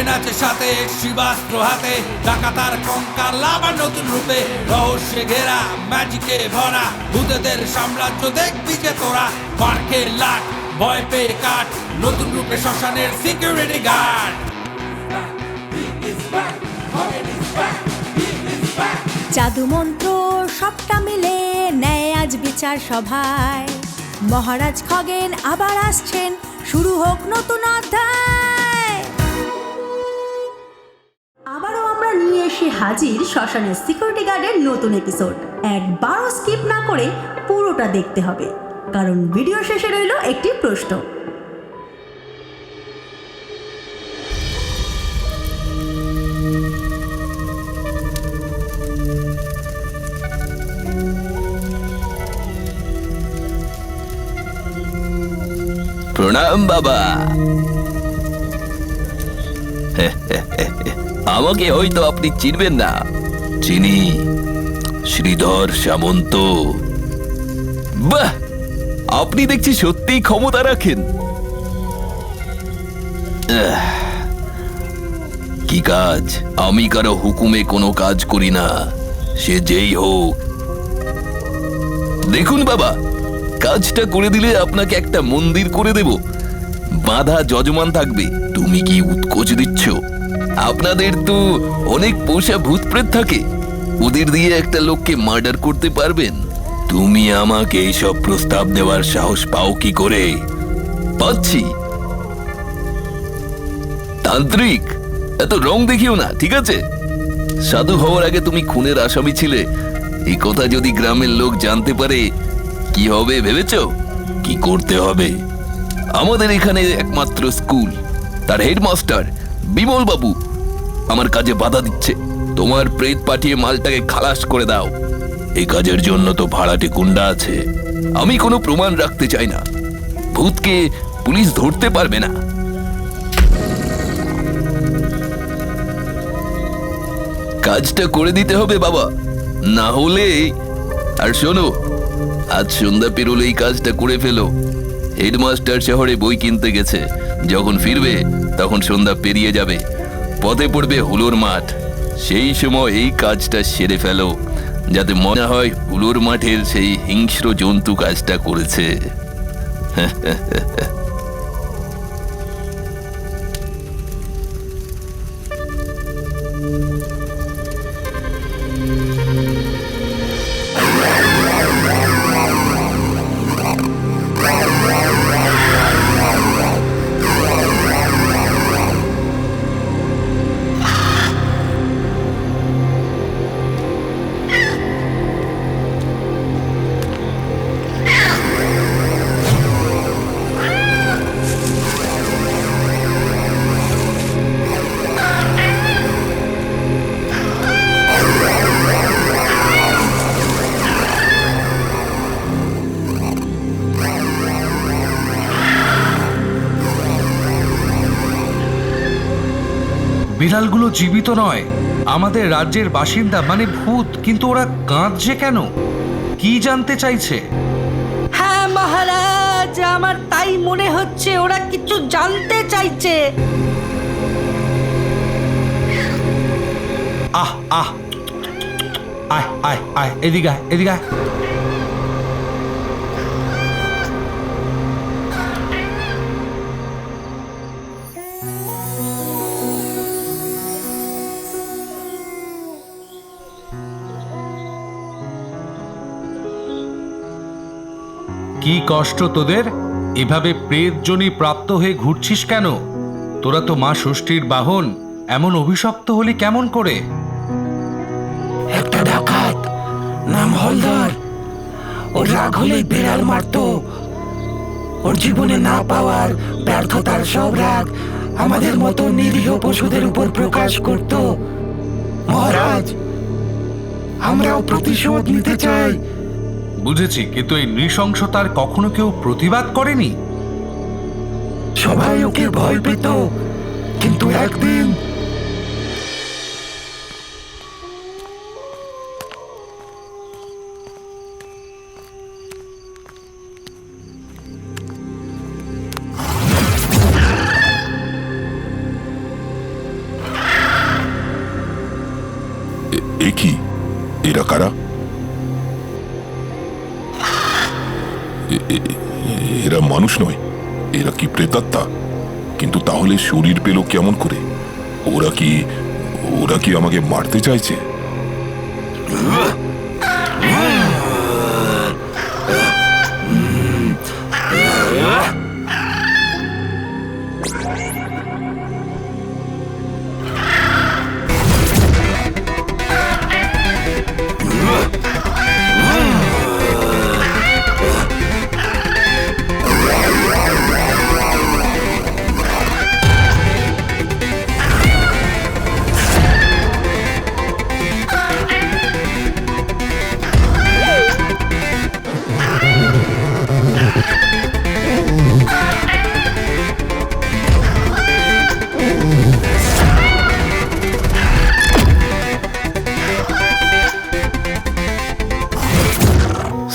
Dragon আছে সাথে, শিবাস্ত্র হাতে, ডাকাতার কঙ্কাল আবার নতুন রূপে, রহস্যে ঘেরা ম্যাজিকে ভরা, ভূতেদের সাম্রাজ্য দেখবি যে তোরা। মার্কে লাট, ভয় পেয়ে কাট, নতুন রূপে শ্মশানের সিকিউরিটি গার্ড। জাদু মন্ত্র সবটা মিলে নেয় আজ বিচার সভায়, মহারাজ খগেন আবার আসছেন, শুরু হোক নতুন অধ্যায়। আবারও আমরা নিয়ে এসে হাজির শ্মশানের সিকিউরিটি গার্ডের নতুন এপিসোড। একবারও স্কিপ না করে পুরোটা দেখতে হবে, কারণ ভিডিও শেষে রইল একটি প্রশ্ন। প্রণাম বাবা। আমাকে হয়তো আপনি চিনবেন না, চিনি, শ্রীধর সামন্ত। বাহ, আপনি দেখছি সত্যিই ক্ষমতা রাখেন। কি কাজ? আমি কারো হুকুমে কোনো কাজ করি না, সে যেই হোক। দেখুন বাবা, কাজটা করে দিলে আপনাকে একটা মন্দির করে দেব, বাঁধা যজমান থাকবে। তুমি কি উৎকোচ দিচ্ছ? আপনাদের তো অনেক পোষা ভূত প্রেত থাকে, ওদের দিয়ে একটা লোককে মার্ডার করতে পারবেন? তুমি আমাকে এইসব প্রস্তাব দেওয়ার সাহস পাও কি করে? পাচ্ছি। তান্ত্রিক, এত রং দেখিও না, ঠিক আছে? সাধু হওয়ার আগে তুমি খুনের আসামি ছিলে, এই কথা যদি গ্রামের লোক জানতে পারে কি হবে ভেবেছ? কি করতে হবে? আমাদের এখানে একমাত্র স্কুল, তার হেডমাস্টার বিমল বাবু আমার কাজে বাধা দিচ্ছে। তোমার প্রেত পাঠিয়ে মালটাকে খালাস করে দাও। এই কাজের জন্য তো ভাড়াটে গুন্ডা আছে। আমি কোনো প্রমাণ রাখতে চাই না, ভূতকে পুলিশ ধরতে পারবে না। কাজটা করে দিতে হবে বাবা, না হলে। আর শোনো, আজ সন্ধ্যা পেরোলে এই কাজটা করে ফেলো। হেডমাস্টার শহরে বই কিনতে গেছে, যখন ফিরবে তখন সন্ধ্যা পেরিয়ে যাবে, পথে পড়বে হুলোর মাঠ। সেই সময় এই কাজটা সেরে ফেলো, যাতে মনে হয় হুলোর মাঠের সেই হিংস্র জন্তু কাজটা করেছে। বিড়ালগুলো জীবিত নয়, আমাদের রাজ্যের বাসিন্দা, মানে ভূত। কিন্তু ওরা কাঁদছে কেন? কি জানতে চাইছে? হ্যাঁ মহারাজ, আমার তাই মনে হচ্ছে ওরা কিছু জানতে চাইছে। আহ আহ, আয় আয় আয়, এদিকে আয়, এদিকে আয়। কি কষ্ট তোদের? এভাবে প্রেতজনি প্রাপ্ত হয়ে ঘুরছিস কেন? তোরা তো মা ষষ্ঠীর বাহন, এমন অভিশপ্ত হলি কেমন করে? একটা ডাকাত নাম হলধর, ওর রাগ হলে বিড়াল মারতো। ওর জীবনে না পাওয়ার ব্যর্থতার সব রাগ আমাদের মতো নিরীহ পশুদের উপর প্রকাশ করত। মহারাজ, আমরাও প্রতিশোধ নিতে চাই। বুঝেছি, কিন্তু এই নৃশংসতার কখনো কেউ প্রতিবাদ করেনি? সবাই ওকে ভয় পেত, কিন্তু একদিন এ কি? এরা কারা? এরা মানুষ নয়, এরা কি প্রেতাত্মা? কিন্তু তাহলে শরীর পেল কেমন করে? ওরা কি আমাকে মারতে চাইছে?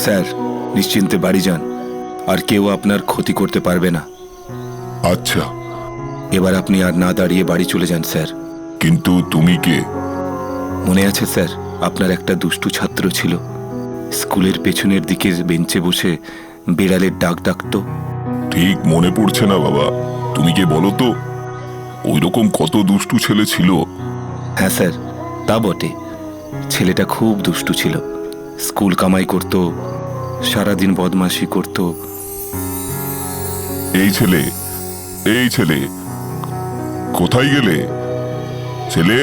স্যার, নিশ্চিন্তে বাড়ি যান, আর কেউ আপনার ক্ষতি করতে পারবে না। আচ্ছা, এবার আপনি আর না দাঁড়িয়ে বাড়ি চলে যান স্যার। কিন্তু তুমি কে? মনে আছে স্যার, আপনার একটা দুষ্টু ছাত্র ছিল, স্কুলের পেছনের দিকের বেঞ্চে বসে বিড়ালের ডাক ডাকতো? ঠিক মনে পড়ছে না বাবা, তুমি কে বলো তো? ওই রকম কত দুষ্টু ছেলে ছিল। হ্যাঁ স্যার, তা বটে। ছেলেটা খুব দুষ্টু ছিল, স্কুল কামাই করত, সারাদিন বদমাশি করত। এই ছেলে কোথায় গেলে? ছেলে,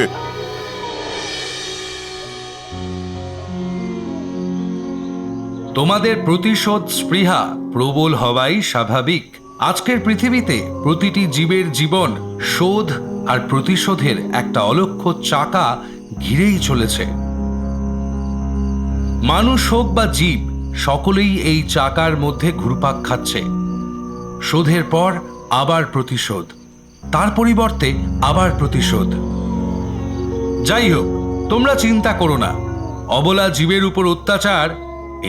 তোমাদের প্রতিশোধ স্পৃহা প্রবল হওয়াই স্বাভাবিক। আজকের পৃথিবীতে প্রতিটি জীবের জীবন শোধ আর প্রতিশোধের একটা অলক্ষ্য চাকা ঘিরেই চলেছে। মানুষ হোক বা জীব, সকলেই এই চাকার মধ্যে ঘুরপাক খাচ্ছে। শোধের পর আবার প্রতিশোধ, তার পরিবর্তে আবার প্রতিশোধ। যাই হোক, তোমরা চিন্তা করো না, অবলা জীবের উপর অত্যাচার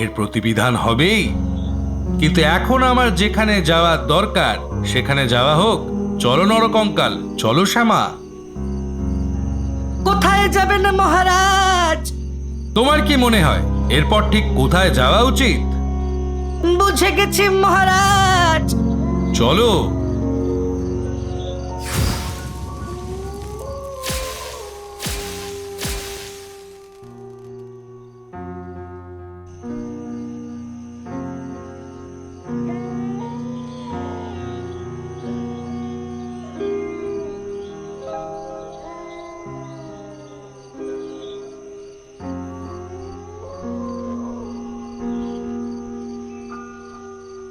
এর প্রতিবিধান হবেই। কিন্তু এখন আমার যেখানে যাওয়ার দরকার সেখানে যাওয়া হোক। চলো নরকঙ্কাল, চলো শ্যামা। কোথায় যাবেন মহারাজ? তোমার কি মনে হয় এরপর ঠিক কোথায় যাওয়া উচিত? বুঝে গেছি মহারাজ। চলো।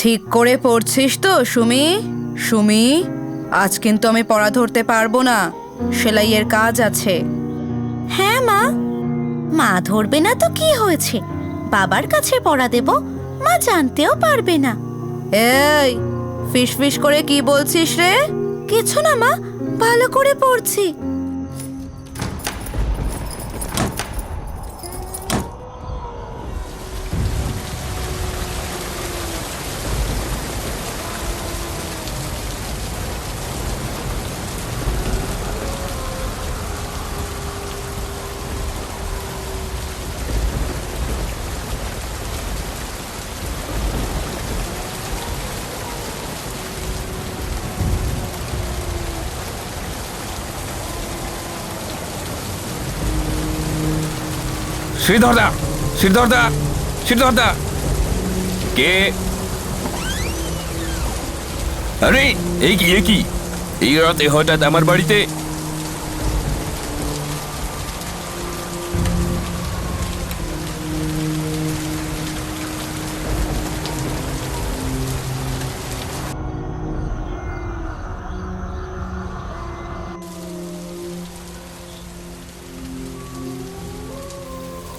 ঠিক করে পড়ছিস তো সুমি? সুমি, আজ কিন্তু আমি পড়া ধরতে পারবো না, সেলাইয়ের কাজ আছে। হ্যাঁ মা। মা ধরবে না তো কি হয়েছে, বাবার কাছে পড়া দেব, মা জানতেও পারবে না। এই, ফিস ফিস করে কি বলছিস রে? কিছু না মা, ভালো করে পড়ছি। শ্রীধরদা, শ্রীধরদা, শ্রীধরদা, কে? আরে এই কি এই রাতে হঠাৎ আমার বাড়িতে?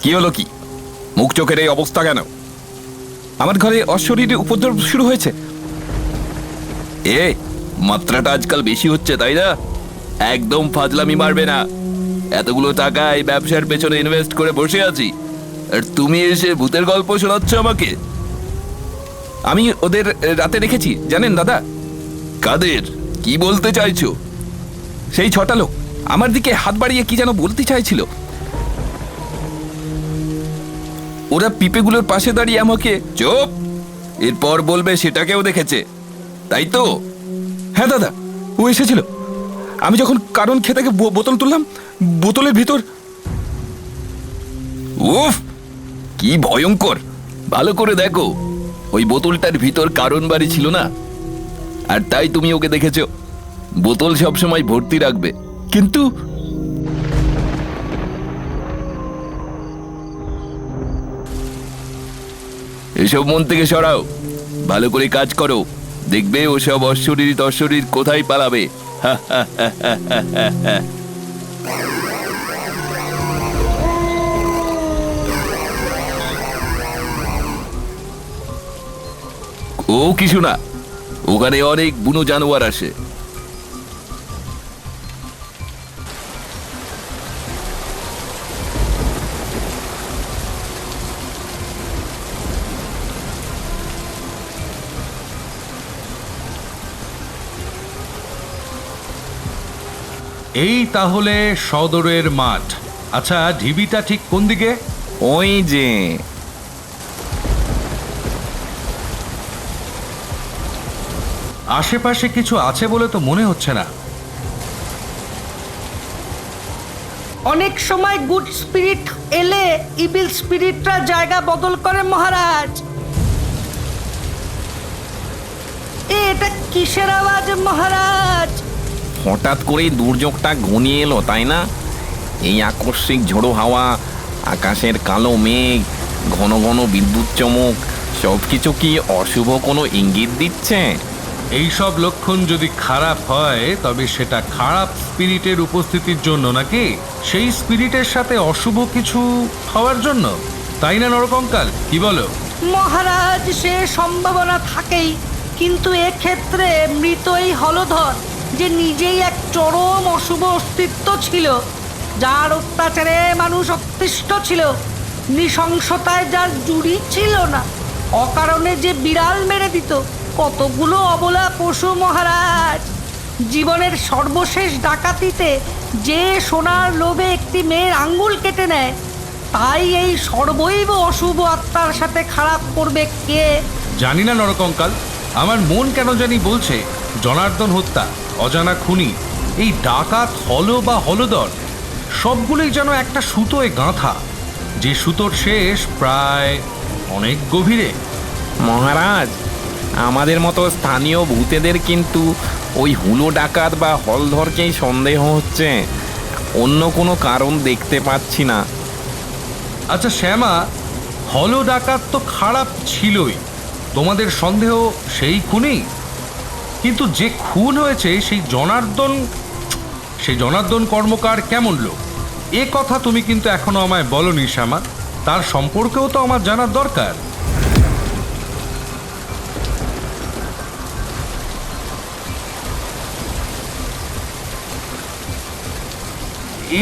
কি হলো? কি মুখ চোখের এই অবস্থা কেন? আমার ঘরে অশরীরে উপদ্রব শুরু হয়েছে? এ মাত্রাটা আজকাল বেশি হচ্ছে, তাই না? একদম ফাজলামি মারবে না। এতগুলো টাকা এই ব্যবসার পেছনে ইনভেস্ট করে বসে আছি, আর তুমি এসে ভূতের গল্প শোনাচ্ছ আমাকে। আমি ওদের রাতে দেখেছি, জানেন দাদা? কাদের? কি বলতে চাইছো? সেই 6টা লোক আমার দিকে হাত বাড়িয়ে কি যেন বলতে চাইছিল। ওরা পিঁপেগুলোর পাশে দাঁড়িয়ে আমাকে চুপ, এরপর বলবে সেটাকেও দেখেছে, তাই তো? হ্যাঁ দাদা, ও এসেছিল। আমি যখন কারণ খেতাকে বোতল তুললাম, বোতলের ভিতর। উফ, কি ভয়ঙ্কর! ভালো করে দেখো, ওই বোতলটার ভিতর কারণ বাড়ি ছিল না, আর তাই তুমি ওকে দেখেছো। বোতল সবসময় ভর্তি রাখবে। কিন্তু এসব মন থেকে সরাও, ভালো করে কাজ করো, দেখবে ওসব অশরীর তশরীর কোথায় পালাবে। ও কিছু না, ওখানে অনেক বুনো জানোয়ার আসে। এই তাহলে সদরের মাঠ। আচ্ছা, ঢিবিটা ঠিক কোন দিকে? ওই যে আশেপাশে কিছু আছে বলে তো মনে হচ্ছে না। অনেক সময় গুড স্পিরিট এলে ইভিল স্পিরিটরা জায়গা বদল করে মহারাজ। এটা কিসের আওয়াজ মহারাজ? হঠাৎ করে দুর্যোগটা ঘনিয়ে এলো, তাই না? এই আকস্মিক ঝোড়ো হাওয়া, আকাশের কালো মেঘ, ঘন ঘন বিদ্যুৎ চমক, সবকিছু কি অশুভ কোনো ইঙ্গিত দিচ্ছে? এই সব লক্ষণ যদি খারাপ হয় তবে সেটা খারাপ স্পিরিটের উপস্থিতির জন্য, নাকি সেই স্পিরিটের সাথে অশুভ কিছু হওয়ার জন্য, তাই না নরকঙ্কাল? কি বলো? মহারাজ, সে সম্ভাবনা থাকেই, কিন্তু এক্ষেত্রে মৃত এই হলধর যে নিজেই এক চরম অশুভ অস্তিত্ব ছিল, যার অত্যাচারে মানুষ অতিষ্ঠ ছিল, নৃশংসতায় যার জুড়ি ছিল না, অকারণে যে বিড়াল মেরে দিত কতগুলো অবলা পশু মহারাজ, জীবনের সর্বশেষ ডাকাতিতে যে সোনার লোভে একটি মেয়ের আঙ্গুল কেটে নেয়, তাই এই সর্বৈব অশুভ আত্মার সাথে খারাপ করবে কে? জানি না নরকঙ্কাল, আমার মন কেন জানি বলছে জনার্দন হত্যা, অজানা খুনি, এই ডাকাত হল বা হলদর, সবগুলোই যেন একটা সুতোয় গাঁথা, যে সুতোর শেষ প্রায় অনেক গভীরে। মহারাজ, আমাদের মতো স্থানীয় ভূতেদের কিন্তু ওই হুলো ডাকাত বা হলধরকেই সন্দেহ হচ্ছে, অন্য কোনো কারণ দেখতে পাচ্ছি না। আচ্ছা শ্যামা, হল ডাকাত তো খারাপ ছিলই, তোমাদের সন্দেহ সেই খুনি, কিন্তু যে খুন হয়েছে সেই জনার্দন কর্মকার কেমন লোক, এ কথা তুমি কিন্তু এখনো আমায় বলনি শ্যামা। তার সম্পর্কেও তো আমার জানার দরকার।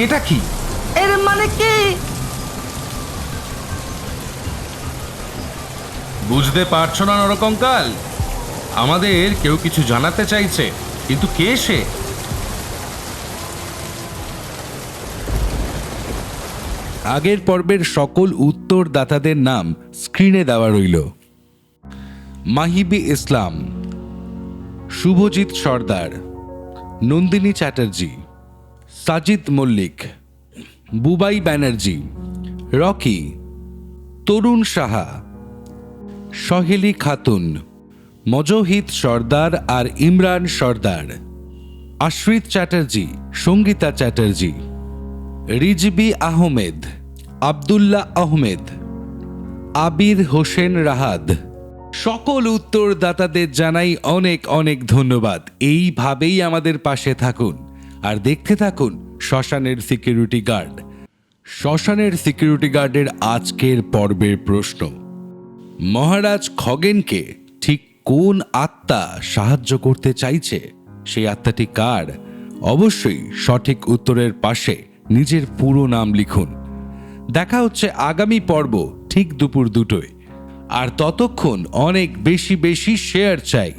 এটা কি? এর মানে কি? বুঝতে পারছো না নরকঙ্কাল? আমাদের কেউ কিছু জানাতে চাইছে, কিন্তু কে সে? আগের পর্বের সকল উত্তরদাতাদের নাম স্ক্রিনে দেওয়া রইল। মাহিবি ইসলাম, শুভজিৎ সর্দার, নন্দিনী চ্যাটার্জি, সাজিদ মল্লিক, বুবাই ব্যানার্জি, রকি, তরুণ সাহা, সহেলি খাতুন, মজহিদ সর্দার আর ইমরান সর্দার, আশ্রিত চ্যাটার্জি, সঙ্গীতা চ্যাটার্জি, রিজবি আহমেদ, আব্দুল্লাহ আহমেদ, আবির হোসেন রাহাদ। সকল উত্তরদাতাদের জানাই অনেক অনেক ধন্যবাদ। এইভাবেই আমাদের পাশে থাকুন আর দেখতে থাকুন শ্মশানের সিকিউরিটি গার্ড। শ্মশানের সিকিউরিটি গার্ডের আজকের পর্বের প্রশ্ন: মহারাজ খগেনকে ঠিক কোন আত্মা সাহায্য করতে চাইছে? সেই আত্মাটি কার? অবশ্যই সঠিক উত্তরের পাশে নিজের পুরো নাম লিখুন। দেখা হচ্ছে আগামী পর্ব ঠিক দুপুর 2টায়। আর ততক্ষণ অনেক বেশি বেশি শেয়ার চাই।